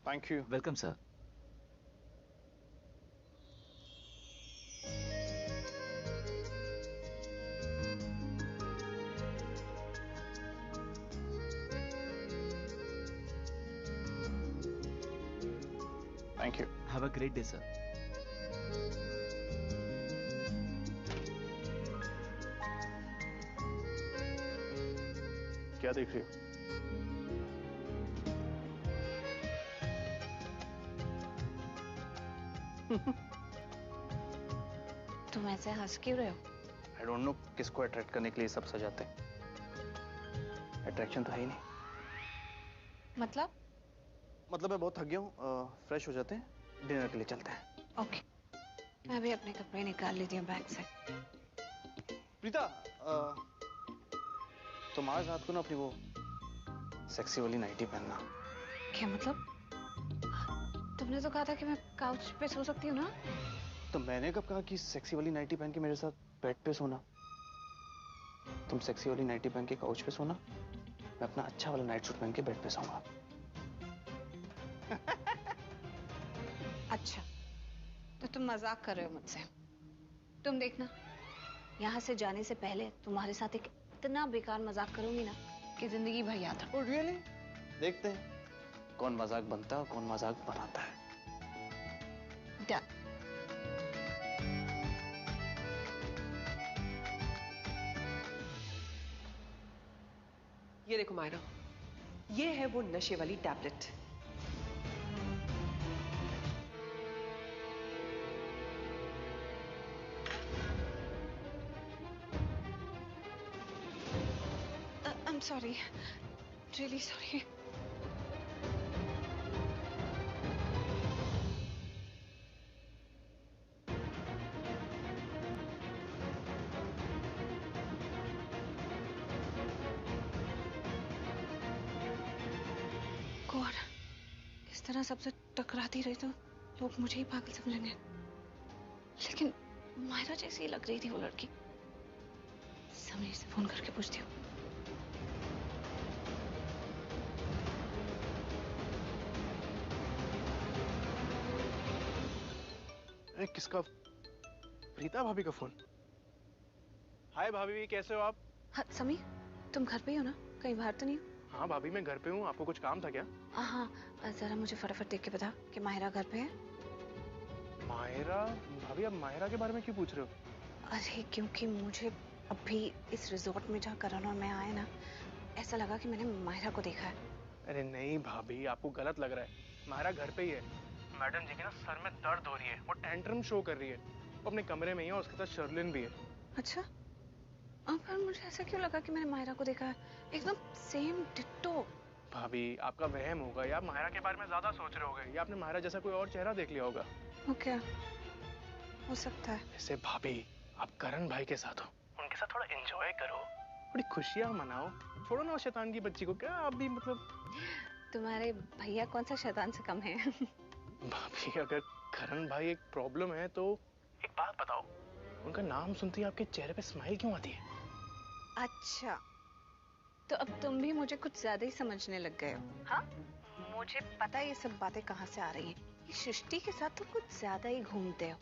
Thank you. Welcome sir. Thank you. Have a great day sir. क्या देख रही हो? तुम ऐसे हंस क्यों रहे हो? आई डोंट नो किसको अट्रैक्ट करने के लिए सब सजाते हैं। अट्रैक्शन तो है ही नहीं। मतलब? मतलब मैं बहुत थक गया हूँ, फ्रेश हो जाते हैं, डिनर के लिए चलते हैं। ओके, मैं भी अपने कपड़े निकाल लीजिए बैग से। प्रीता, तुम आज रात को ना अपनी वो सेक्सी वाली नाइटी पहनना। क्या मतलब? तुमने तो कहा था कि मैं काउच पे सो सकती हूँ ना? तो मैंने कब कहा कि सेक्सी वाली नाइटी पहन के मेरे साथ बेड पे सोना? तुम सेक्सी वाली नाइटी पहन के काउच पे सोना, मैं अपना अच्छा वाला नाइट सूट पहन के बेड पे सोऊंगा। अच्छा, तो तुम मजाक कर रहे हो मुझसे। तुम देखना, यहाँ से जाने से पहले तुम्हारे साथ एक इतना बेकार मजाक करूंगी ना कि जिंदगी भर याद रखो। रियली? देखते हैं कौन मजाक बनता है और कौन मजाक बनाता है। डन। ये देखो मायरा, ये है वो नशे वाली tablet. I am sorry, really sorry. God, इस तरह सबसे टकराती रही तो लोग मुझे ही पागल समझेंगे। लेकिन मायरा जैसी लग रही थी वो लड़की। समीर से फोन करके पूछती हूँ। अरे किसका? प्रीता भाभी का फोन। हाय भाभी, कैसे हो आप? हाँ समीर, तुम घर पे ही हो ना? कहीं बाहर तो नहीं हो? हाँ भाभी, मैं घर पे हूँ। आपको कुछ काम था क्या? हाँ, जरा मुझे फटाफट देख के बता कि माहिरा घर पे है। मायरा? भाभी आप मायरा के बारे में क्यों पूछ रहे हो? अरे क्योंकि मुझे अभी इस रिजॉर्ट में जहाँ करण और मैं आए ना, ऐसा लगा कि मैंने माहिरा को देखा है। अरे नहीं भाभी, आपको गलत लग रहा है। मायरा घर पे ही है। मैडम जी के ना सर में दर्द हो रही है, वो टेंट्रम शो कर रही है। वो अपने कमरे में ही है, उसके साथ शर्लिन भी है। अच्छा, पर मुझे ऐसा क्यों लगा कि मैंने माहिरा को देखा है? एकदम सेम डिट्टो। भाभी आपका वहम होगा, या आप मायरा के बारे में ज्यादा सोच रहे होगे, या आपने मायरा जैसा कोई और चेहरा देख लिया होगा। ओके, हो सकता है। ऐसे भाभी, आप करण भाई के साथ हो, उनके साथ थोड़ा एंजॉय करो, थोड़ी खुशियां मनाओ। छोड़ो ना उस शैतान की बच्ची को। क्या आप भी मतलब? तुम्हारे भैया कौन सा शैतान से कम है? भाभी अगर करण भाई एक प्रॉब्लम है तो एक बात बताओ, उनका नाम सुनते ही आपके चेहरे पे स्माइल क्यों आती है? अच्छा, तो अब तुम भी मुझे कुछ ज्यादा ही समझने लग गए हो। हाँ, मुझे पता है ये सब बातें कहाँ से आ रही हैं। ये सृष्टि के साथ तो कुछ ज्यादा ही घूमते हो।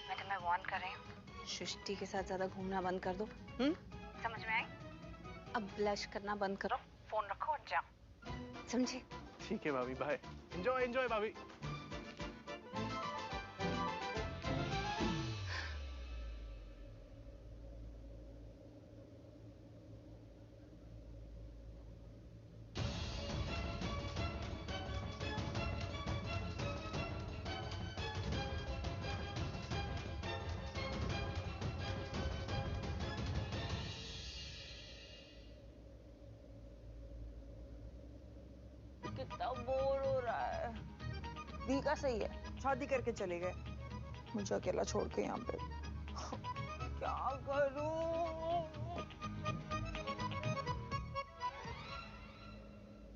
मैं तुम्हें वार्न कर रही हूँ, सृष्टि के साथ ज्यादा घूमना बंद कर दो। समझ में आई? अब ब्लश करना बंद करो, फोन रखो और जाओ, समझे? ठीक है भाभी, बाय। एंजॉय एंजॉय भाभी। कितना बोर हो रहा है। दी का सही है, शादी करके चले गए, मुझे अकेला छोड़ के यहाँ पे। क्या करूं?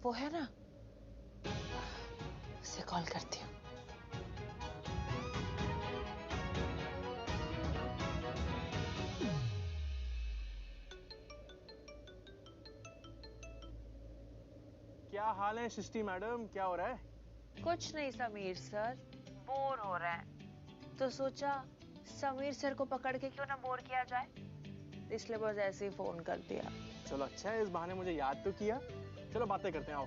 वो है ना, उसे कॉल करती हूँ। क्या हाल है सृष्टि मैडम, क्या हो रहा है? कुछ नहीं समीर सर, बोर हो रहा है तो सोचा समीर सर को पकड़ के क्यों ना बोर किया जाए, इसलिए बस ऐसे ही फोन कर दिया। चलो अच्छा है, इस बहाने मुझे याद तो किया। चलो बातें करते हैं, आओ।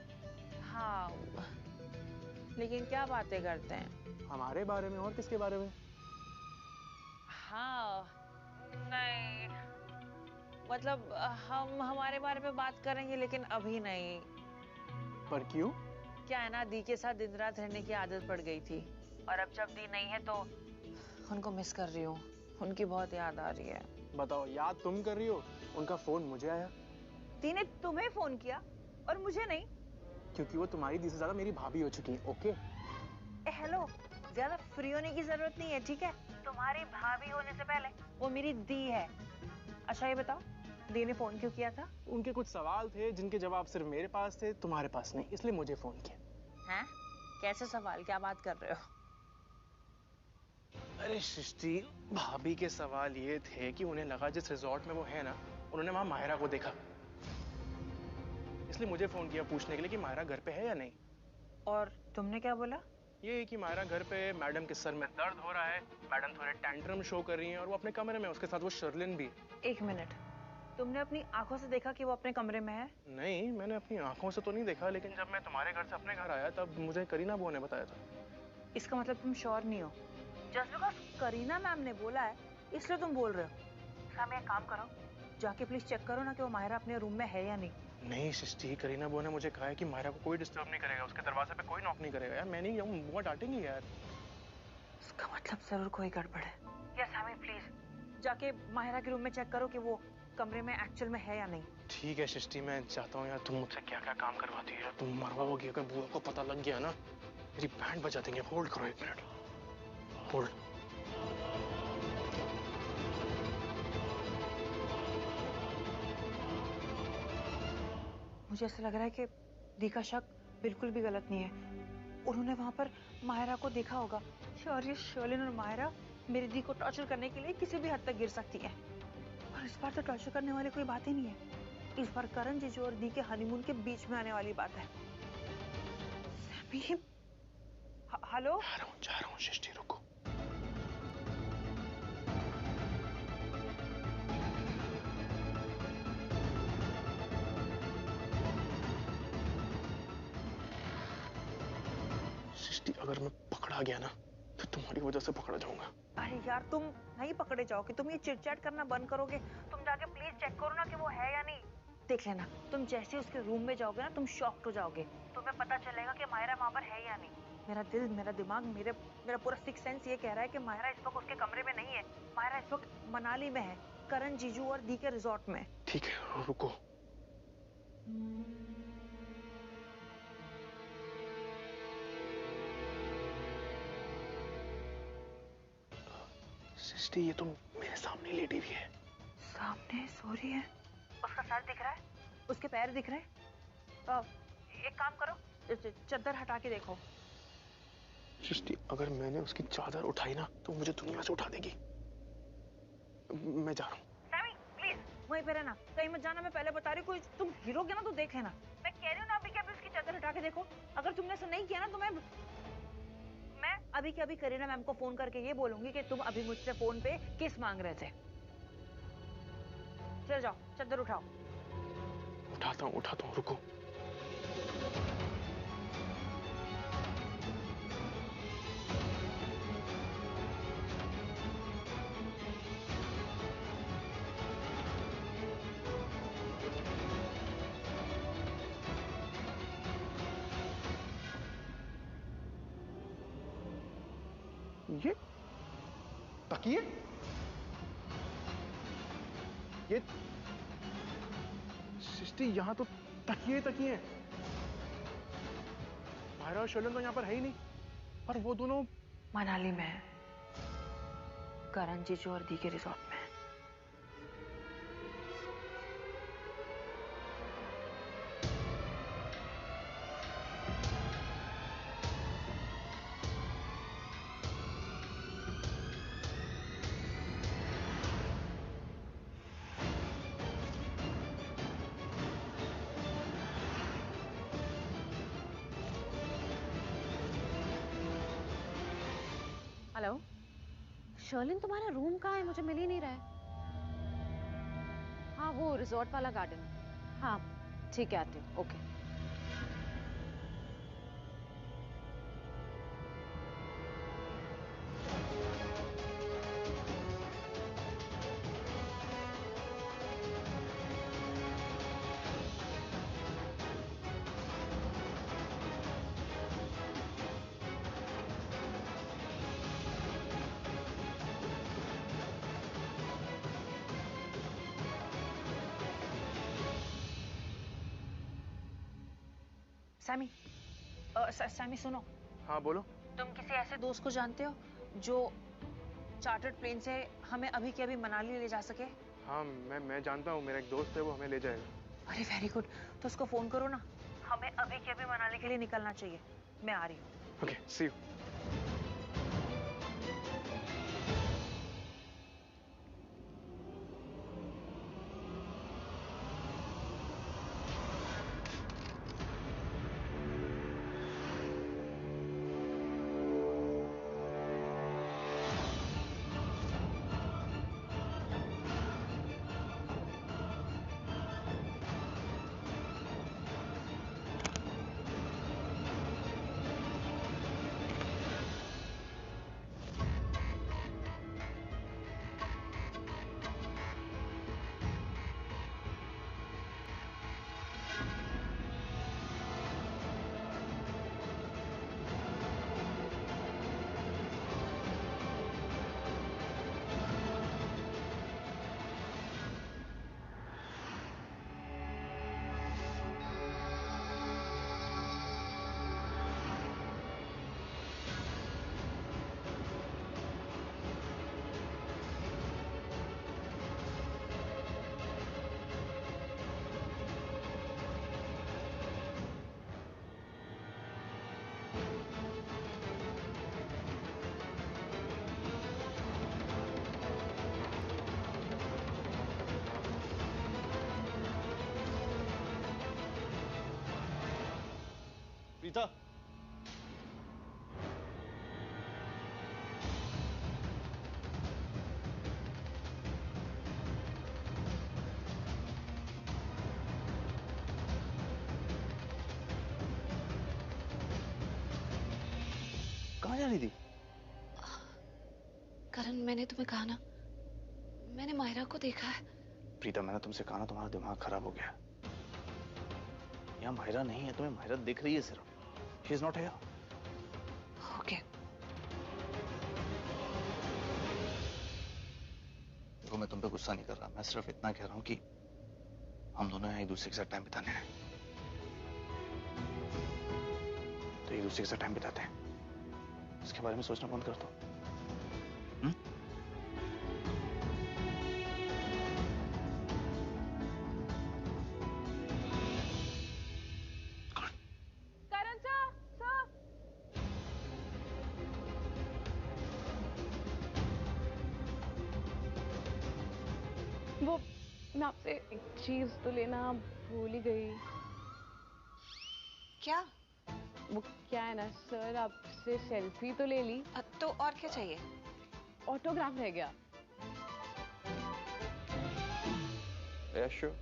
हाँ, लेकिन क्या बातें करते हैं? हमारे बारे में और किसके बारे में? हाँ, नहीं मतलब हम हमारे बारे में बात करेंगे लेकिन अभी नहीं। पर क्यों? क्या है ना, दी के साथ दिन रात रहने की आदत पड़ गई थी और अब जब दी नहीं है तो उनको मिस कर रही हूँ, उनकी बहुत याद आ रही है। बताओ, याद तुम कर रही हो, उनका फोन मुझे आया। दी ने तुम्हें फोन किया और मुझे नहीं? क्योंकि वो तुम्हारी दी से ज्यादा मेरी भाभी हो चुकी है। ओके हेलो, ज्यादा फ्री होने की जरूरत नहीं है, ठीक है? तुम्हारी भाभी होने से पहले वो मेरी दी है। अच्छा ये बताओ, दी ने फोन क्यों किया था? उनके कुछ सवाल थे जिनके जवाब सिर्फ मेरे पास थे, तुम्हारे पास नहीं, इसलिए मुझे फोन किया। हैं? कैसे सवाल, क्या बात कर रहे हो? अरे सृष्टि, भाभी के सवाल ये थे कि उन्हें लगा जिस रिजॉर्ट में वो है ना, उन्होंने वहां माहिरा को देखा, इसलिए मुझे फोन किया पूछने के लिए कि माहिरा घर पे है या नहीं। और तुमने क्या बोला? ये कि माहिरा घर पे, मैडम के सर में दर्द हो रहा है, मैडम थोड़े टैंट्रम शो कर रही हैं और वो अपने कमरे में, उसके साथ वो शर्लिन भी है। एक मिनट, तुमने अपनी आंखों से देखा कि वो अपने कमरे में है? नहीं, मैंने अपनी आंखों से तो नहीं देखा, लेकिन जब मैं तुम्हारे घर से अपने घर आया तब मुझे करीना बुआ ने बताया था। इसका मतलब तुम श्योर नहीं हो? जस्ट बिकॉज करीना मैम ने बोला है इसलिए तुम बोल रहे हो? सामी एक काम करो, जाके प्लीज चेक करो ना कि वो माहिरा अपने रूम में है या नहीं। नहीं सृष्टि, करीना बुआ ने मुझे कहा है कि माहिरा को कोई डिस्टर्ब नहीं करेगा, उसके दरवाजे पे कोई नॉक नहीं करेगा। यार मैं नहीं जाऊँ, बुआ डांटेंगी यार। इसका मतलब जरूर कोई गड़बड़ है। यस सामी प्लीज जाके माहिरा के रूम में चेक करो कि वो कमरे में एक्चुअल में है या नहीं। ठीक है सृष्टि, मैं चाहता हूँ यार, तुम मुझसे क्या क्या काम करवाती है, तुम मरवाओगी। अगर बुआ को पता लग गया ना, मेरी बैंड बजा देंगे। होल्ड करो 1 मिनट, होल्ड। मुझे ऐसा लग रहा है कि दी का शक बिल्कुल भी गलत नहीं है। उन्होंने वहां पर माहिरा को देखा होगा। और ये शर्लिन और माहिरा मेरी दी को टॉर्चर करने के लिए किसी भी हद तक गिर सकती है। और इस बार तो टॉर्चर करने वाली कोई बात ही नहीं है। इस बार करण जीजू और दी के हनीमून के बीच में आने वाली बात है। हेलो, जा रहा हूँ सृष्टि, रुको। सृष्टि, अगर मैं पकड़ा गया ना तो तुम्हारी वजह से पकड़ा जाऊंगा। अरे यार तुम नहीं पकड़े जाओगे, तुम ये चिट-चैट करना बंद करोगे। तुम जाके प्लीज चेक करो ना कि वो है या नहीं। देख लेना, तुम जैसे उसके रूम में जाओगे ना, तुम शॉक्ड हो जाओगे। तुम्हें पता चलेगा कि माहिरा वहां पर है या नहीं। मेरा दिल, मेरा दिमाग, मेरा पूरा सिक्स सेंस ये कह रहा है कि माहिरा इस वक्त उसके कमरे में नहीं है। माहिरा इस वक्त मनाली में है, करण जीजू और दी के रिजॉर्ट में। ठीक है, रुको। सृष्टि, ये तो मेरे सामने लेटी हुई है। सामने सो रही है? उसका सर दिख रहा है, उसके पैर दिख रहे हैं। एक काम करो, चादर हटा के देखो। सृष्टि, अगर मैंने उसकी चादर उठाई ना तो मुझे दुनिया से उठा देगी। मैं जा रहा हूँ। सैमी प्लीज वहीं पे रहना, कहीं मत जाना। मैं पहले बता रही हूँ, कोई तुम गिरोगे ना तो देख लेना। मैं कह रही हूँ ना, अभी के अभी उसकी चादर हटा के देखो। अगर तुमने ऐसा नहीं किया ना तो मैं अभी के अभी करीना मैम को फोन करके ये बोलूंगी कि तुम अभी मुझसे फोन पे किस मांग रहे थे। चल जाओ, चादर उठाओ। उठाता हूँ, रुको। ये तकिए, ये सृष्टि, यहाँ तो तकिए हैं। माहिरा और शर्लिन तो यहाँ पर है ही नहीं, और वो दोनों मनाली में है, करण जीजू और दी के रिजॉर्ट में। हेलो शर्लिन, तुम्हारा रूम कहाँ है? मुझे मिल ही नहीं रहा है। हाँ वो रिजॉर्ट वाला गार्डन। हाँ ठीक है, आती हूँ। ओके। सैमी, सैमी सुनो। हाँ बोलो। तुम किसी ऐसे दोस्त को जानते हो जो चार्टर्ड प्लेन से हमें अभी के अभी मनाली ले जा सके? हाँ मैं जानता हूँ, मेरा एक दोस्त है, वो हमें ले जाएगा। अरे वेरी गुड, तो उसको फोन करो ना। हमें अभी के अभी मनाली के लिए निकलना चाहिए। मैं आ रही हूँ। Okay, C you. प्रीता, कहाँ जा रही थी? करण, मैंने तुम्हें कहा ना, मैंने मायरा को देखा है। प्रीता, मैंने तुमसे कहा ना तुम्हारा दिमाग खराब हो गया। यहाँ मायरा नहीं है, तुम्हें मायरा दिख रही है सिर्फ। She is not here. Okay. देखो, मैं तुम पे गुस्सा नहीं कर रहा, मैं सिर्फ इतना कह रहा हूँ कि हम दोनों यहाँ एक दूसरे के साथ टाइम बिताने हैं, तो एक दूसरे के साथ टाइम बिताते हैं। इसके बारे में सोचना बंद कर दो। करण सर, वो मैं आपसे एक चीज तो लेना भूल ही गई। क्या? वो क्या है ना सर, आपसे सेल्फी तो ले ली, तो और क्या चाहिए? ऑटोग्राफ रह गया। Yeah, sure.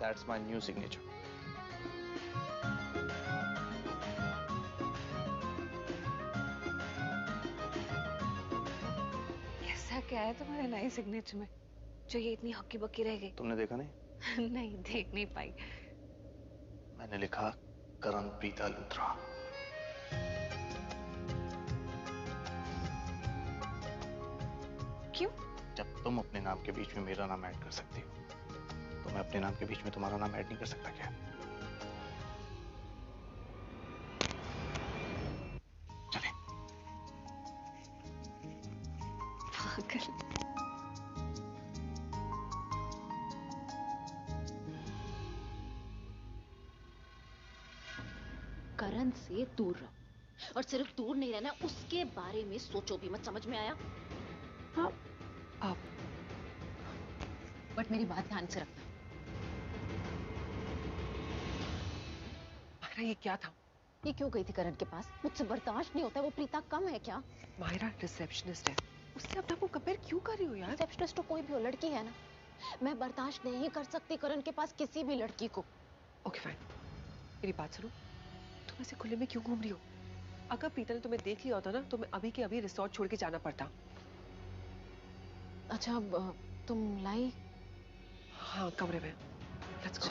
That's my new signature. ऐसा क्या है तुम्हारे नए सिग्नेचर में जो ये इतनी हक्की बक्की रह गई? तुमने देखा नहीं? नहीं, देख नहीं पाई। मैंने लिखा करण प्रीता लूथरा। क्यों? जब तुम अपने नाम के बीच में मेरा नाम ऐड कर सकती हो, तो मैं अपने नाम के बीच में तुम्हारा नाम ऐड नहीं कर सकता क्या? चले। पागल। करण से दूर रहो, और सिर्फ दूर नहीं रहना, उसके बारे में सोचो भी मत। समझ में आया? हाँ आप बट मेरी बात ध्यान से रखना। मायरा, ये क्या था? ये क्यों गई थी करण के पास? मुझसे बर्दाश्त नहीं होता। वो प्रीता कम है क्या? मायरा रिसेप्शनिस्ट है, उससे अपने आप को कंपेयर क्यों कर रही हो यार? रिसेप्शनिस्ट तो कोई भी हो, लड़की है ना। मैं बर्दाश्त नहीं कर सकती करण के पास किसी भी लड़की को। ओके फाइन, मेरी बात सुनो, तुम ऐसे खुले में क्यों घूम रही हो? अगर प्रीता ने तुम्हें देख लिया होता ना तो मैं अभी के अभी रिसोर्ट छोड़ के जाना पड़ता। अच्छा, अब तुम लाई? हाँ, कमरे में। Let's go.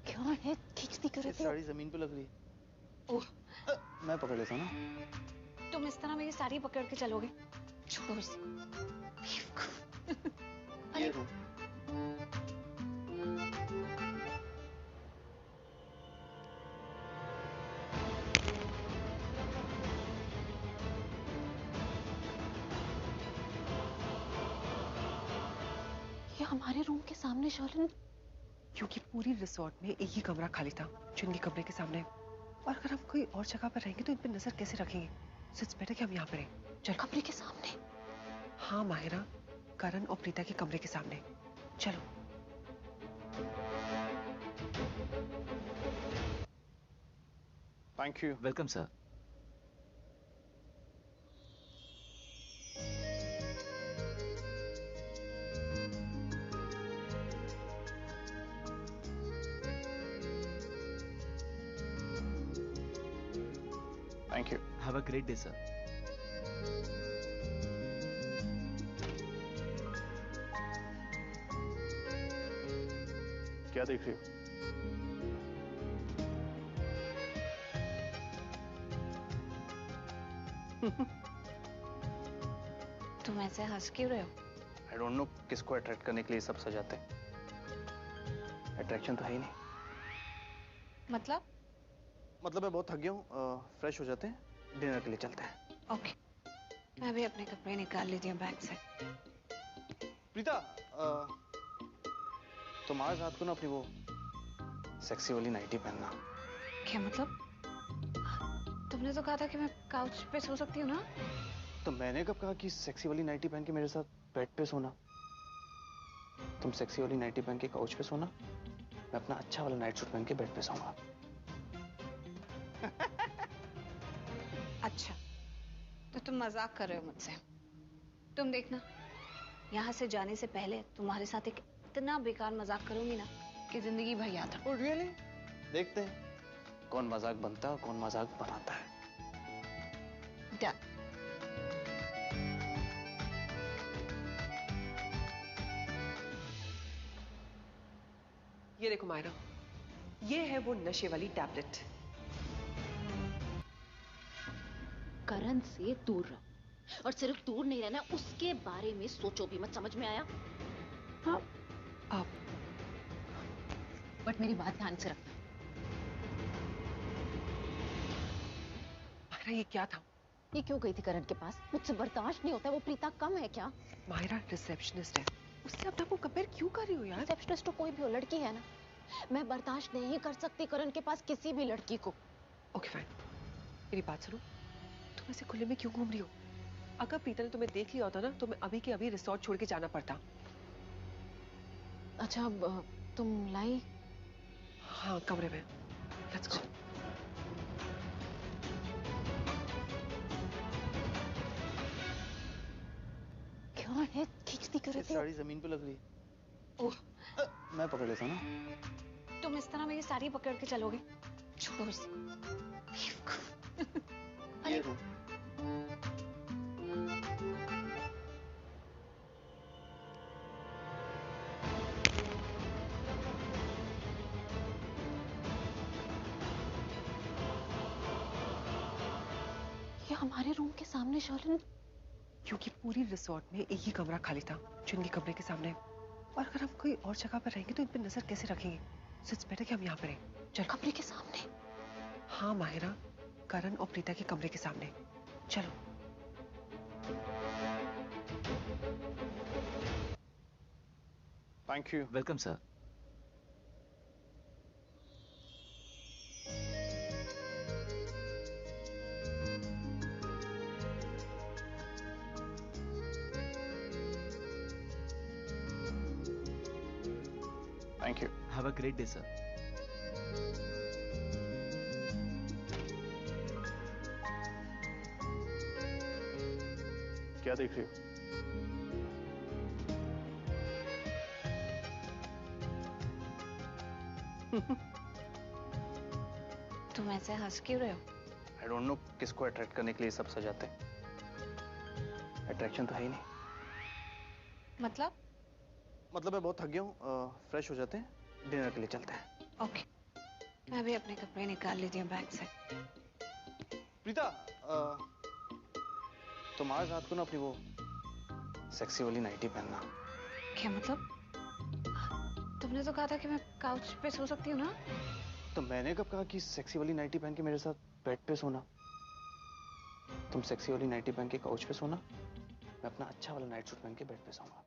क्या है खींचती क्यों ये रहती हो? साड़ी जमीन पे लग रही है। ओह, मैं पकड़ लेता हूँ ना। तुम इस तरह मेरी साड़ी पकड़ के चलोगे? छोड़ो इसे। ये रूम। ये हमारे रूम के सामने शर्लिन। क्योंकि पूरी रिसोर्ट में एक ही कमरा खाली था जो इनके कमरे के सामने है। और अगर हम कोई और जगह पर रहेंगे तो इन पे नजर कैसे रखेंगे? सो इट्स बेटर कि हम यहाँ पे रहें। चल। कमरे के सामने? हाँ माहिरा, करण और प्रीता के कमरे के सामने। चलो। Thank you. Welcome sir. Thank you. Have a great day sir. क्या देख रही हो? तुम ऐसे हंस क्यों रहे हो? आई डोंट नो किसको अट्रैक्ट करने के लिए सब सजाते हैं। अट्रैक्शन तो है ही नहीं। मतलब? मतलब मैं बहुत थक गया हूँ, फ्रेश हो जाते हैं, डिनर के लिए चलते हैं। ओके, मैं भी अपने कपड़े निकाल लेती हूँ बैग से। प्रीता, तुम आज रात को ना अपनी वो सेक्सी वाली नाइटी पहनना। क्या मतलब? तुमने तो कहा था कि मैं काउच पे सो सकती हूँ ना? तो मैंने कब कहा कि सेक्सी वाली नाइटी पहन के मेरे साथ बेड पे सोना? तुम सेक्सी वाली नाइटी पहन के काउच पे सोना, मैं अपना अच्छा वाला नाइट सूट पहन के बेड पे सोऊंगा। अच्छा, तो तुम मजाक कर रहे हो मुझसे? तुम देखना, यहाँ से जाने से पहले तुम्हारे साथ एक इतना बेकार मजाक करूंगी ना कि जिंदगी भर याद रखो। रियली? देखते हैं कौन मजाक बनता है और कौन मजाक बनाता है। डन। ये देखो मायरा, ये है वो नशे वाली टैबलेट। करण से दूर रहो, और सिर्फ दूर नहीं रहना, उसके बारे में सोचो भी मत। समझ में आया? हाँ आप बट मेरी बात ध्यान से रखना। मायरा, ये क्या था? ये क्यों गई थी करण के पास? मुझसे बर्दाश्त नहीं होता। वो प्रीता कम है क्या? मायरा रिसेप्शनिस्ट है, उससे अपने आप को कंपेयर क्यों कर रही हो यार? रिसेप्शनिस्ट तो कोई भी हो, लड़की है ना। मैं बर्दाश्त नहीं कर सकती करण के पास किसी भी लड़की को। ओके फाइन, मेरी बात सुनो, तुम ऐसे खुले में क्यों घूम रही हो? अगर प्रीता ने तुम्हें देख लिया होता ना तो मैं अभी के अभी रिसोर्ट छोड़ के जाना पड़ता। अच्छा, अब तुम लाई? हाँ, कमरे में। Let's go. क्या है खींचती क्यों ये रहती हो? साड़ी जमीन पे लग रही है। ओह, मैं पकड़ लेता हूँ ना। तुम इस तरह मेरी साड़ी पकड़ के चलोगे? छोड़ो इसे। ये रूम। ये हमारे रूम के सामने शर्लिन। क्योंकि पूरी रिसोर्ट में एक ही कमरा खाली था जो इनके कमरे के सामने है। और अगर हम कोई और जगह पर रहेंगे तो इन पे नजर कैसे रखेंगे? सो इट्स बेटर कि हम यहाँ पे रहें। चल। कमरे के सामने? हाँ माहिरा, करण और प्रीता के कमरे के सामने। चलो। Thank you. Welcome sir. Thank you. Have a great day sir. क्या देख रही हो? तुम ऐसे हंस क्यों रहे हो? आई डोंट नो किसको अट्रैक्ट करने के लिए सब सजाते हैं। अट्रैक्शन तो है ही नहीं। मतलब? मतलब मैं बहुत थक गया हूँ, फ्रेश हो जाते हैं, डिनर के लिए चलते हैं। ओके, मैं भी अपने कपड़े निकाल लेती हूँ बैग से। प्रीता, तुम आज रात को ना अपनी वो सेक्सी वाली नाइटी पहनना। क्या मतलब? तुमने तो कहा था कि मैं काउच पे सो सकती हूँ ना? तो मैंने कब कहा कि सेक्सी वाली नाइटी पहन के मेरे साथ बेड पे सोना? तुम सेक्सी वाली नाइटी पहन के काउच पे सोना, मैं अपना अच्छा वाला नाइट सूट पहन के बेड पे सोऊंगा।